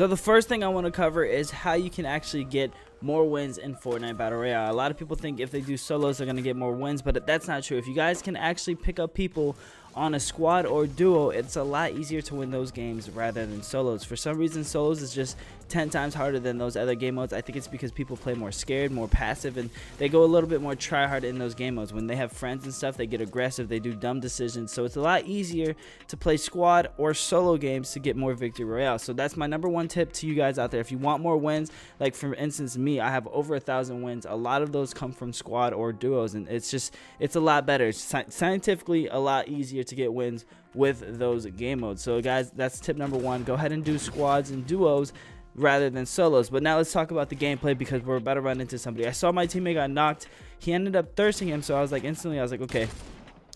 So the first thing I want to cover is how you can actually get more wins in Fortnite Battle Royale. A lot of people think if they do solos they're going to get more wins, but that's not true. If you guys can actually pick up people on a squad or duo, it's a lot easier to win those games rather than solos. For some reason, solos is just 10 times harder than those other game modes. I think it's because people play more scared, more passive, and they go a little bit more try hard in those game modes. When they have friends and stuff, they get aggressive, they do dumb decisions, so it's a lot easier to play squad or solo games to get more victory royale. So that's my number one tip to you guys out there. If you want more wins, like for instance me, I have over 1,000 wins. A lot of those come from squad or duos, and it's a lot better. It's scientifically a lot easier to get wins with those game modes. So guys, that's tip number one. Go ahead and do squads and duos rather than solos. But now let's talk about the gameplay, because we're about to run into somebody. I saw my teammate got knocked. He ended up thirsting him, so I was like, okay,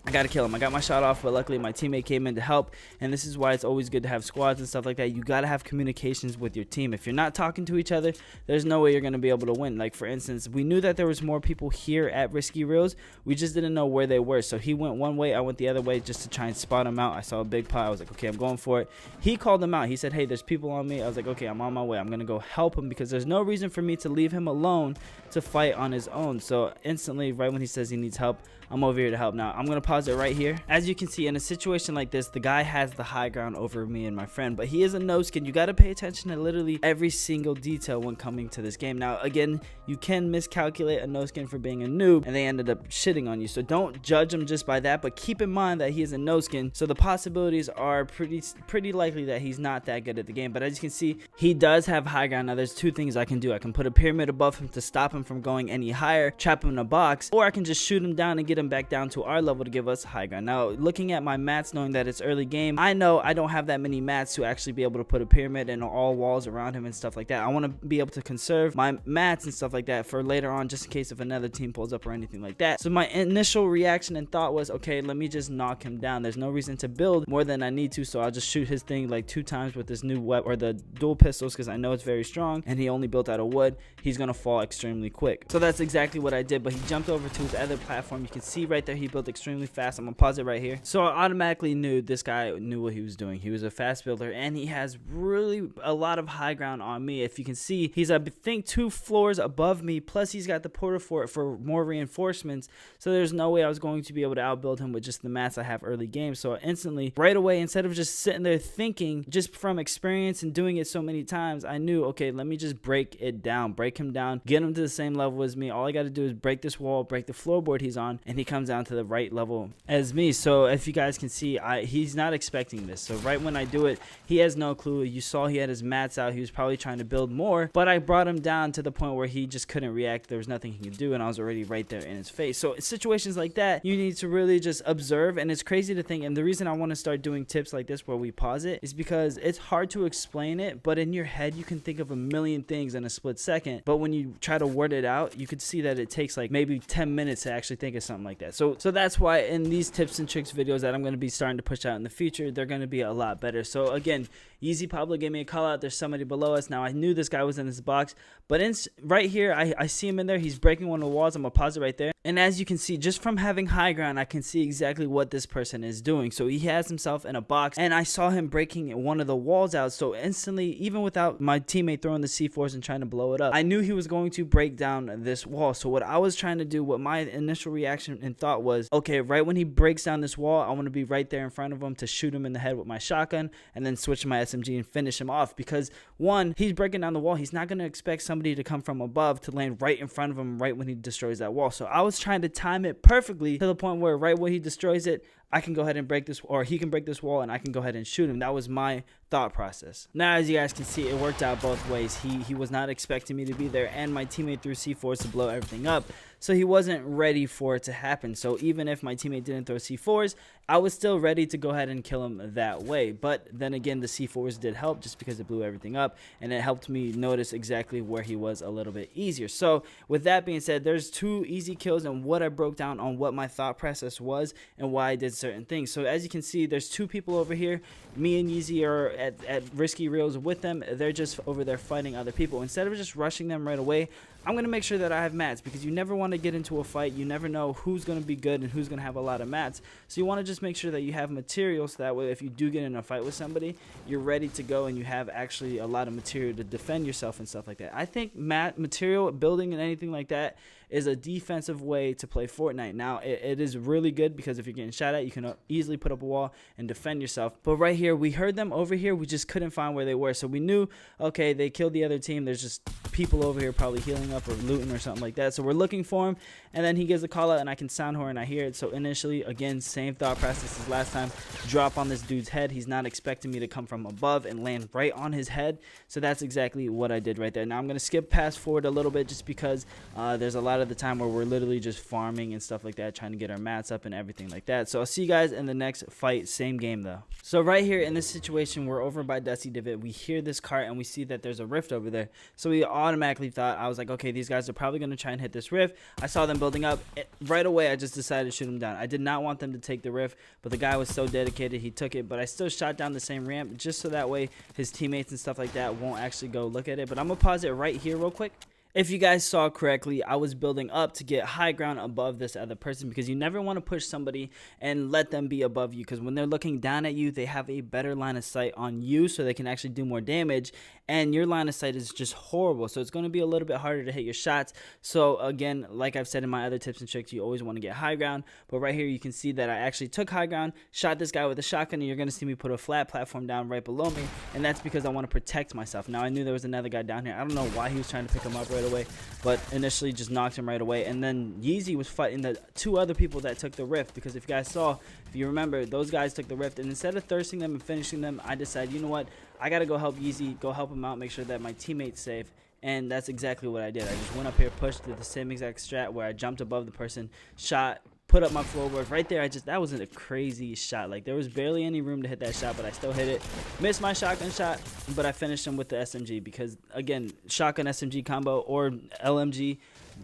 I gotta kill him. I got my shot off, but luckily my teammate came in to help. And this is why it's always good to have squads and stuff like that. You gotta have communications with your team. If you're not talking to each other, there's no way you're gonna be able to win. Like for instance, we knew that there was more people here at Risky Reels. We just didn't know where they were. So he went one way, I went the other way, just to try and spot him out. I saw a big pile. I was like, okay, I'm going for it. He called him out. He said, hey, there's people on me. I was like, okay, I'm on my way. I'm gonna go help him, because there's no reason for me to leave him alone to fight on his own. So instantly, right when he says he needs help, I'm over here to help. Now I'm gonna pause it right here. As you can see, in a situation like this, the guy has the high ground over me and my friend, but he is a no skin. You got to pay attention to literally every single detail when coming to this game. Now again, you can miscalculate a no skin for being a noob, and they ended up shitting on you. So don't judge him just by that, but keep in mind that he is a no skin, so the possibilities are pretty likely that he's not that good at the game. But as you can see, he does have high ground. Now there's two things I can do. I can put a pyramid above him to stop him from going any higher, trap him in a box, or I can just shoot him down and get him back down to our level to give us high ground. Now looking at my mats, knowing that it's early game, I know I don't have that many mats to actually be able to put a pyramid and all walls around him and stuff like that. I want to be able to conserve my mats and stuff like that for later on, just in case if another team pulls up or anything like that. So my initial reaction and thought was, okay, let me just knock him down. There's no reason to build more than I need to, so I'll just shoot his thing like 2 times with this new weapon, or the dual pistols, because I know it's very strong, and he only built out of wood. He's gonna fall extremely quick. So that's exactly what I did. But he jumped over to his other platform. You can see right there he built extremely fast. I'm gonna pause it right here. So I automatically knew this guy knew what he was doing. He was a fast builder, and he has really a lot of high ground on me. If you can see, he's I think 2 floors above me, plus he's got the portal for more reinforcements. So there's no way I was going to be able to outbuild him with just the mats I have early game. So instantly, right away, instead of just sitting there thinking, just from experience and doing it so many times, I knew, okay, let me just break it down, break him down, get him to the same level as me. All I got to do is break this wall, break the floorboard he's on, and he comes down to the right level as me. So if you guys can see, he's not expecting this. So right when I do it, he has no clue. You saw he had his mats out. He was probably trying to build more, but I brought him down to the point where he just couldn't react. There was nothing he could do, and I was already right there in his face. So situations like that, you need to really just observe. And it's crazy to think, and the reason I want to start doing tips like this where we pause it is because it's hard to explain it, but in your head you can think of a million things in a split second. But when you try to word it out, you could see that it takes like maybe 10 minutes to actually think of something like that. So that's why in these tips and tricks videos that I'm going to be starting to push out in the future, they're going to be a lot better. So again, Yeezy Pablo gave me a call out. There's somebody below us. Now I knew this guy was in this box, but right here I see him in there. He's breaking one of the walls. I'm gonna pause it right there. And as you can see, just from having high ground, I can see exactly what this person is doing. So he has himself in a box, and I saw him breaking one of the walls out. So instantly, even without my teammate throwing the C4s and trying to blow it up, I knew he was going to break down this wall. So what I was trying to do, what my initial reaction and thought was, okay, right when he breaks down this wall, I want to be right there in front of him to shoot him in the head with my shotgun, and then switch my SMG and finish him off. Because one, he's breaking down the wall. He's not going to expect somebody to come from above to land right in front of him right when he destroys that wall. So I was trying to time it perfectly to the point where right when he destroys it, I can go ahead and break this, or he can break this wall, and I can go ahead and shoot him. That was my thought process. Now, as you guys can see, it worked out both ways. He was not expecting me to be there, and my teammate threw C4s to blow everything up. So he wasn't ready for it to happen. So even if my teammate didn't throw C4s, I was still ready to go ahead and kill him that way. But then again, the C4s did help just because it blew everything up, and it helped me notice exactly where he was a little bit easier. So with that being said, there's 2 easy kills and what I broke down on what my thought process was and why I did certain things. So as you can see, there's 2 people over here. Me and Yeezy are at Risky Reels with them. They're just over there fighting other people. Instead of just rushing them right away, I'm going to make sure that I have mats, because you never want to to get into a fight, you never know who's going to be good and who's going to have a lot of mats. So you want to just make sure that you have material, so that way if you do get in a fight with somebody, you're ready to go and you have actually a lot of material to defend yourself and stuff like that. I think material, building and anything like that is a defensive way to play Fortnite. Now, it is really good because if you're getting shot at, you can easily put up a wall and defend yourself. But right here, we heard them over here. We just couldn't find where they were. So we knew, okay, they killed the other team. There's just people over here probably healing up or looting or something like that. So we're looking for him. And then he gives a call out and I can sound horn and I hear it. So initially, again, same thought process as last time. Drop on this dude's head. He's not expecting me to come from above and land right on his head. So that's exactly what I did right there. Now I'm going to skip past forward a little bit just because there's a lot of the time where we're literally just farming and stuff like that, trying to get our mats up and everything like that. So I'll see you guys in the next fight. Same game though. So right here in this situation, we're over by Dusty Divot. We hear this cart and we see that there's a rift over there. So we automatically thought, I was like, okay, these guys are probably going to try and hit this rift. I saw them building up. Right away, I just decided to shoot them down. I did not want them to take the rift, but the guy was so dedicated, he took it. But I still shot down the same ramp just so that way his teammates and stuff like that won't actually go look at it. But I'm going to pause it right here real quick. If you guys saw correctly, I was building up to get high ground above this other person, because you never want to push somebody and let them be above you, because when they're looking down at you, they have a better line of sight on you, so they can actually do more damage, and your line of sight is just horrible, so it's going to be a little bit harder to hit your shots. So again, like I've said in my other tips and tricks, you always want to get high ground. But right here you can see that I actually took high ground, shot this guy with a shotgun, and you're going to see me put a flat platform down right below me, and that's because I want to protect myself. Now I knew there was another guy down here. I don't know why he was trying to pick him up right away, but initially just knocked him right away. And then Yeezy was fighting the two other people that took the rift, because if you guys saw, if you remember, those guys took the rift, and instead of thirsting them and finishing them, I decided, you know what, I gotta go help Yeezy, go help him out, make sure that my teammate's safe. And that's exactly what I did. I just went up here, pushed, did the same exact strat where I jumped above the person, shot, put up my floorboard right there. That wasn't a crazy shot. Like, there was barely any room to hit that shot, but I still hit it. Missed my shotgun shot, but I finished him with the SMG, because again, shotgun SMG combo or LMG,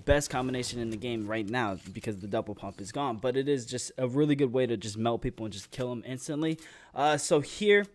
best combination in the game right now, because the double pump is gone. But it is just a really good way to just melt people and just kill them instantly. So here,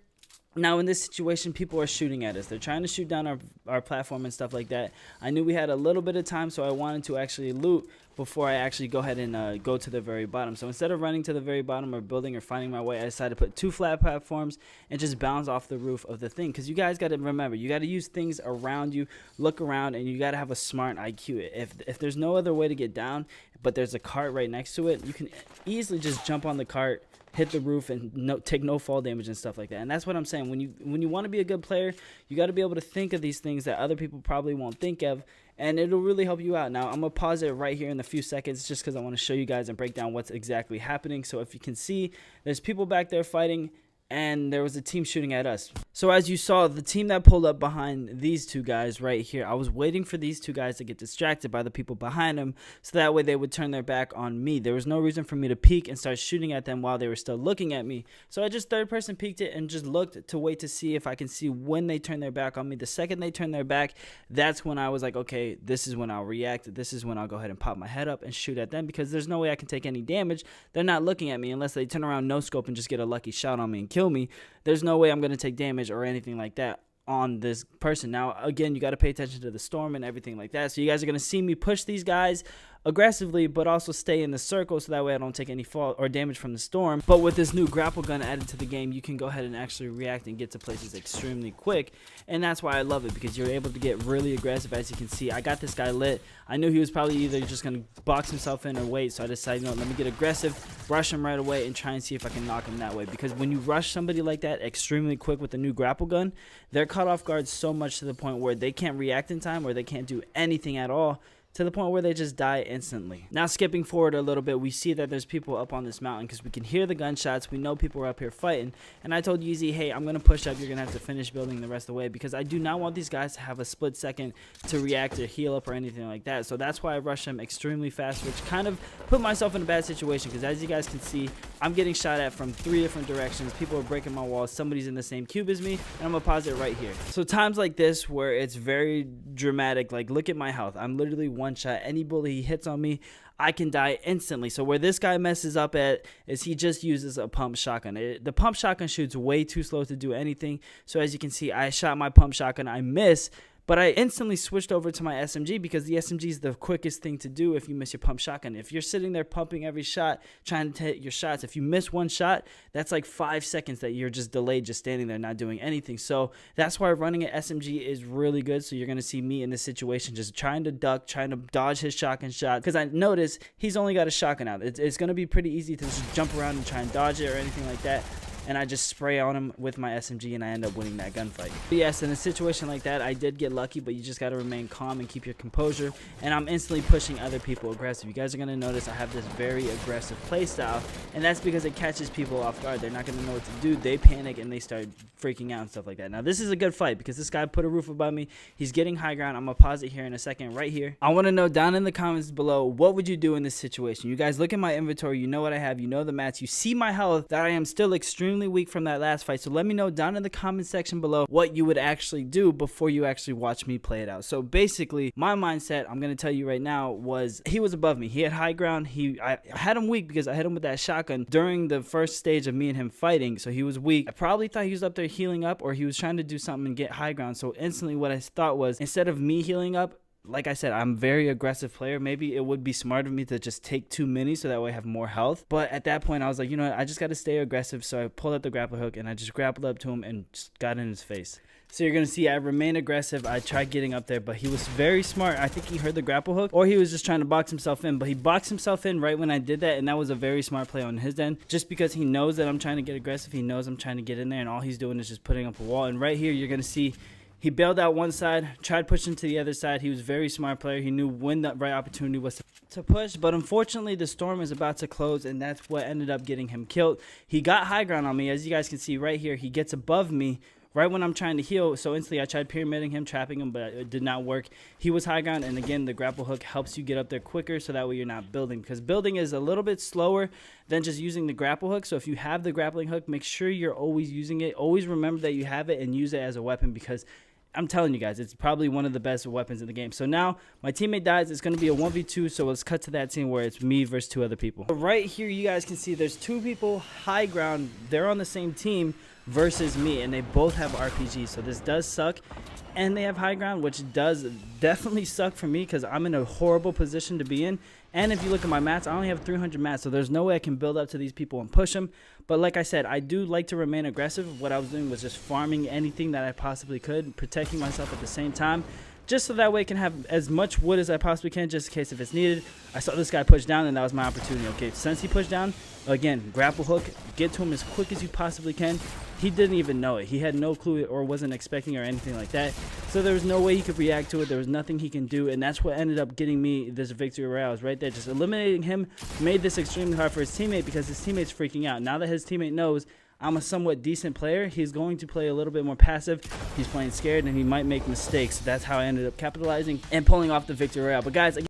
now in this situation, people are shooting at us. They're trying to shoot down our platform and stuff like that. I knew we had a little bit of time, so I wanted to actually loot before I actually go ahead and go to the very bottom. So instead of running to the very bottom or building or finding my way, I decided to put 2 flat platforms and just bounce off the roof of the thing. Because you guys got to remember, you got to use things around you, look around, and you got to have a smart IQ. If there's no other way to get down, but there's a cart right next to it, you can easily just jump on the cart, hit the roof, and take no fall damage and stuff like that. And that's what I'm saying. When you want to be a good player, you got to be able to think of these things that other people probably won't think of, and it'll really help you out. Now, I'm going to pause it right here in a few seconds just because I want to show you guys and break down what's exactly happening. So if you can see, there's people back there fighting, and there was a team shooting at us. So as you saw, the team that pulled up behind these two guys right here, I was waiting for these two guys to get distracted by the people behind them, so that way they would turn their back on me. There was no reason for me to peek and start shooting at them while they were still looking at me. So I just third person peeked it and just looked to wait to see if I can see when they turn their back on me. The second they turn their back, that's when I was like, okay, this is when I'll react. This is when I'll go ahead and pop my head up and shoot at them, because there's no way I can take any damage. They're not looking at me unless they turn around, no scope, and just get a lucky shot on me and kill me. There's no way I'm going to take damage or anything like that on this person. Now, again, you got to pay attention to the storm and everything like that. So you guys are going to see me push these guys aggressively, but also stay in the circle, so that way I don't take any fall or damage from the storm. But with this new grapple gun added to the game, you can go ahead and actually react and get to places extremely quick, and that's why I love it, because you're able to get really aggressive. As you can see, I got this guy lit. I knew he was probably either just going to box himself in or wait, so I decided, you know, let me get aggressive, rush him right away, and try and see if I can knock him that way. Because when you rush somebody like that extremely quick with the new grapple gun, they're caught off guard so much to the point where they can't react in time, or they can't do anything at all, to the point where they just die instantly. Now, skipping forward a little bit, we see that there's people up on this mountain, because we can hear the gunshots. We know people are up here fighting, and I told Yeezy, hey, I'm going to push up. You're going to have to finish building the rest of the way, because I do not want these guys to have a split second to react or heal up or anything like that. So that's why I rushed them extremely fast, which kind of put myself in a bad situation, because as you guys can see, I'm getting shot at from 3 different directions. People are breaking my walls. Somebody's in the same cube as me, and I'm going to pause it right here. So times like this where it's very dramatic, like look at my health. I'm literally one shot. Any bullet he hits on me, I can die instantly. So where this guy messes up at is he just uses a pump shotgun. The pump shotgun shoots way too slow to do anything. So as you can see, I shot my pump shotgun, I miss, But I instantly switched over to my SMG because the SMG is the quickest thing to do if you miss your pump shotgun. If you're sitting there pumping every shot, trying to hit your shots, if you miss one shot, that's like 5 seconds that you're just delayed, just standing there not doing anything. So that's why running an SMG is really good. So you're going to see me in this situation just trying to duck, trying to dodge his shotgun shot, because I noticed he's only got a shotgun out. It's going to be pretty easy to just jump around and try and dodge it or anything like that. And I just spray on him with my SMG and I end up winning that gunfight. But yes, in a situation like that, I did get lucky, but you just got to remain calm and keep your composure. And I'm instantly pushing other people aggressive. You guys are going to notice I have this very aggressive play style, and that's because it catches people off guard. They're not going to know what to do. They panic and they start freaking out and stuff like that. Now, this is a good fight because this guy put a roof above me. He's getting high ground. I'm going to pause it here in a second right here. I want to know down in the comments below, what would you do in this situation? You guys look at my inventory. You know what I have. You know the mats. You see my health, that I am still extremely weak from that last fight. So let me know down in the comment section below what you would actually do before you actually watch me play it out. So basically, my mindset, I'm going to tell you right now, was he was above me. He had high ground. I had him weak because I hit him with that shotgun during the first stage of me and him fighting. So he was weak. I probably thought he was up there healing up, or he was trying to do something and get high ground. So instantly what I thought was, instead of me healing up, like I said, I'm a very aggressive player. Maybe it would be smart of me to just take too many so that way I have more health. But at that point, I was like, you know what? I just got to stay aggressive. So I pulled out the grapple hook and I just grappled up to him and just got in his face. So you're going to see I remained aggressive. I tried getting up there, but he was very smart. I think he heard the grapple hook, or he was just trying to box himself in. But he boxed himself in right when I did that, and that was a very smart play on his end. Just because he knows that I'm trying to get aggressive, he knows I'm trying to get in there, and all he's doing is just putting up a wall. And right here, you're going to see he bailed out one side, tried pushing to the other side. He was a very smart player. He knew when the right opportunity was to push. But unfortunately, the storm is about to close, and that's what ended up getting him killed. He got high ground on me. As you guys can see right here, he gets above me right when I'm trying to heal. So instantly, I tried pyramiding him, trapping him, but it did not work. He was high ground, and again, the grapple hook helps you get up there quicker, so that way you're not building. Because building is a little bit slower than just using the grapple hook. So if you have the grappling hook, make sure you're always using it. Always remember that you have it and use it as a weapon, because I'm telling you guys, it's probably one of the best weapons in the game. So now my teammate dies. It's going to be a 1v2. So let's cut to that scene where it's me versus 2 other people. Right here, you guys can see there's 2 people high ground. They're on the same team versus me, and they both have RPGs. So this does suck. And they have high ground, which does definitely suck for me because I'm in a horrible position to be in. And if you look at my mats, I only have 300 mats, so there's no way I can build up to these people and push them. But like I said, I do like to remain aggressive. What I was doing was just farming anything that I possibly could, protecting myself at the same time, just so that way I can have as much wood as I possibly can, just in case if it's needed. I saw this guy push down, and that was my opportunity. Okay, since he pushed down, again, grapple hook, get to him as quick as you possibly can. He didn't even know it. He had no clue or wasn't expecting or anything like that. So there was no way he could react to it. There was nothing he can do, and that's what ended up getting me this victory royale. Was right there. Just eliminating him made this extremely hard for his teammate, because his teammate's freaking out. Now that his teammate knows I'm a somewhat decent player, he's going to play a little bit more passive. He's playing scared, and he might make mistakes. That's how I ended up capitalizing and pulling off the victory royale. But guys, again,